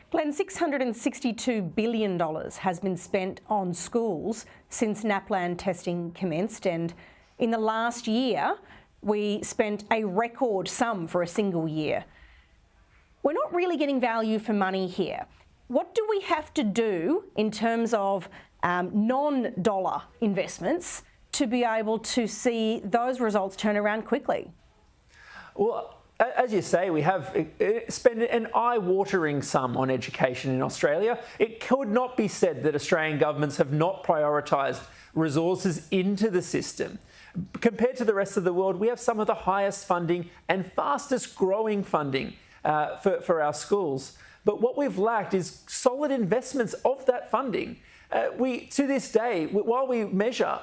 Glenn, $662 billion has been spent on schools since NAPLAN testing commenced, and in the last year we spent a record sum for a single year. We're not really getting value for money here. What do we have to do in terms of non-dollar investments to be able to see those results turn around quickly? Well, as you say, we have spent an eye-watering sum on education in Australia. It could not be said that Australian governments have not prioritised resources into the system. Compared to the rest of the world, we have some of the highest funding and fastest growing funding for our schools. But what we've lacked is solid investments of that funding. To this day, while we measure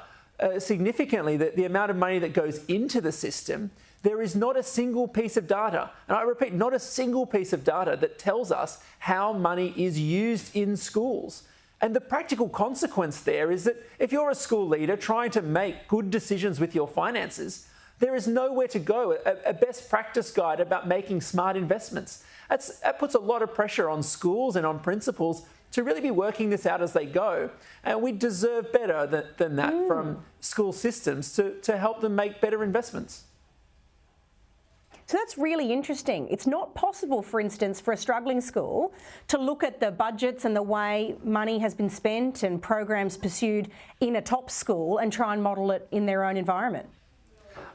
significantly the amount of money that goes into the system, there is not a single piece of data, and I repeat, not a single piece of data that tells us how money is used in schools. And the practical consequence there is that if you're a school leader trying to make good decisions with your finances, there is nowhere to go, a best practice guide about making smart investments. That puts a lot of pressure on schools and on principals to really be working this out as they go. And we deserve better than that from school systems to help them make better investments. So that's really interesting. It's not possible, for instance, for a struggling school to look at the budgets and the way money has been spent and programs pursued in a top school and try and model it in their own environment.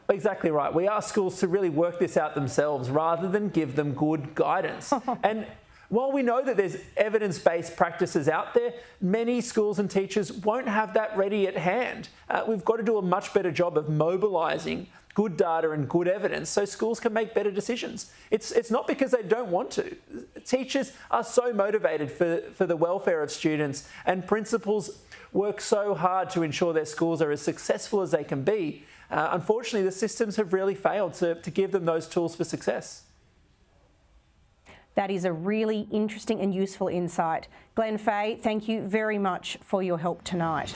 Exactly right. We ask schools to really work this out themselves rather than give them good guidance. And while we know that there's evidence-based practices out there, many schools and teachers won't have that ready at hand. We've got to do a much better job of mobilising good data and good evidence so schools can make better decisions. It's not because they don't want to. Teachers are so motivated for the welfare of students, and principals work so hard to ensure their schools are as successful as they can be. Unfortunately, the systems have really failed to give them those tools for success. That is a really interesting and useful insight. Glenn Fahey, thank you very much for your help tonight.